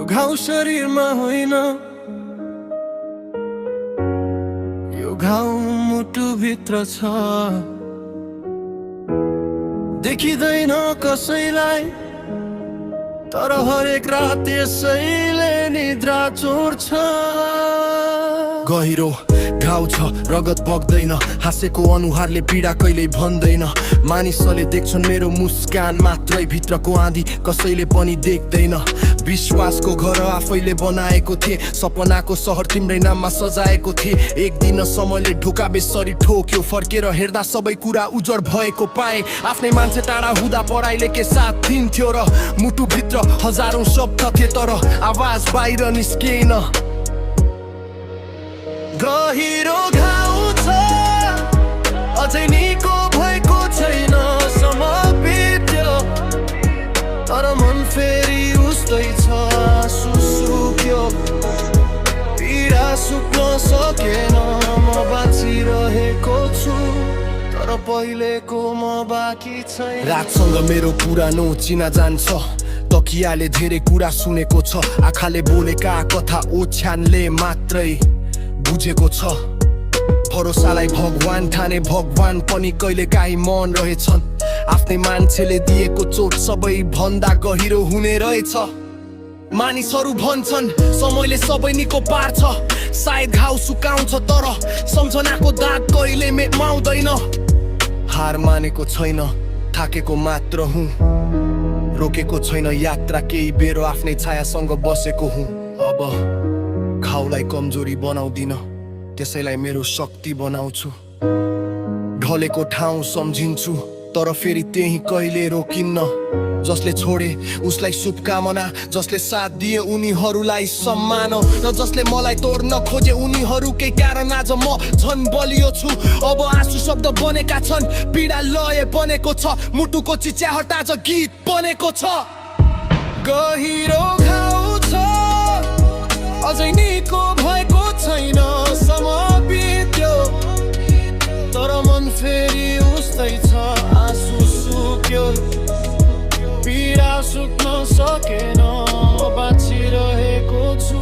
यो घाउ शरीरमा होइन, यो घाउ मुटुभित्र छ। देखिँदैन कसैलाई, तर हरेक रात यसैले निद्रा चोर्छ। गहिरो घाउ छ, रगत बग्दैन, हाँसेको अनुहारले पीडा कहिल्यै भन्दैन। मानिसले देख्छन् मेरो मुस्कान मात्रै, भित्रको आँधी कसैले पनि देख्दैन। विश्वासको घर आफैले बनाएको थिए, सपनाको सहर तिम्रै नाममा सजाएको थिए। एक दिन समयले ढोका बेसरी ठोक्यो, फर्केर हेर्दा सबै कुरा उजड भएको पाए। आफ्नै मान्छे टाढा हुँदा पढाइले के साथ दिन्थ्यो र मुटुभित्र हजारौं शब्द थिए, तर आवाज बाहिर निस्किएन। गहिरो घाउ छ, अझै निको भएको छैन। समापित्यो, तर मन फेरि उस्तै छ। आँसु सुक्यो, पीडा सुक्न सकेन। म बाँचिरहेको छु, तर पहिलेको म बाँकी छैन। रातसँग मेरो पुरानो चिनाजान छ, तकियाले धेरै कुरा सुनेको छ। आँखाले बोलेका कथा ओछ्यानले मात्रै बुझेको छ। भरोसालाई भगवान ठाने, भगवान पनि कहिले काहीँ मन रहेछन्। आफ्नै मान्छेले दिएको चोट सबै भन्दा गहिरो हुने रहेछ। मानिसहरू भन्छन् समयले सबै निको पार्छ, सायद घाउ सुकाउँछ, तर सम्झनाको दाग कहिले मेटाउँदैन। हार मानेको छैन, थाकेको मात्र हुँ। रोकेको छैन यात्रा, केही बेर आफ्नै छायासँग बसेको हुँ। अब घाउलाई कमजोरी बनाउँदिन, त्यसैलाई मेरो शक्ति बनाउँछु। ढलेको ठाउँ सम्झिन्छु, तर फेरि त्यही कहिले रोकिन्न। जसले छोडे उसलाई शुभकामना, जसले साथ दिए उनीहरूलाई सम्मान, र जसले मलाई तोड्न खोजे उनीहरूकै कारण आज म झन् बलियो छु। अब आँसु शब्द बनेका छन्, पीडा लय बनेको छ, मुटुको चिच्याहट आज गीत बनेको छ। गहिरो घाउ छ, अझै निको भएको छैन। समापित्यो, तर मन फेरि उस्तै छ। आँसु सुक्यो, पीडा सुक्न सकेन। म बाँचिरहेको छु,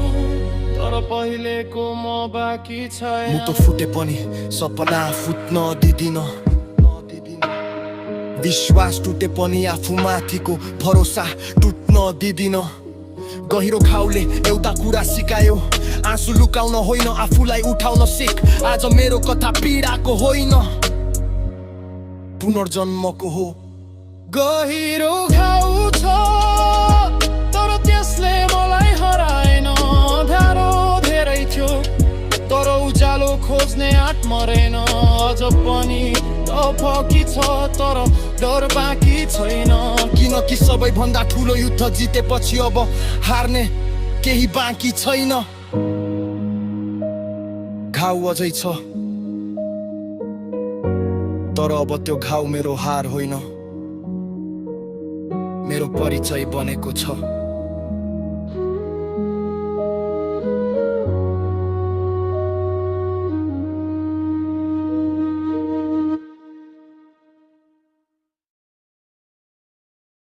तर पहिलेको म बाँकी छैन। मुटु फुटे पनि सपना फुट्न दिदिन, विश्वास टुटे पनि आफूमाथिको भरोसा टुट्न दिदिन। गहिरो घाउले एउटा कुरा सिकायो, आँसु लुकाउन होइन, आफूलाई उठाउन सिक। आज मेरो कथा पीडाको होइन, पुनर्जन्मको हो। गहिरो घाउ छ, तर त्यसले मलाई हराएन। अँध्यारो धेरै थियो, तर उज्यालो खोज्ने आँट मरेन। अझ पनि फकी छ, तर डर बाँकी छैन। किनकि सबैभन्दा ठुलो युद्ध जितेपछि अब हार्ने केही बाँकी छैन। घाउ अझै छ, तर अब त्यो घाउ मेरो हार होइन, मेरो परिचय बनेको छ।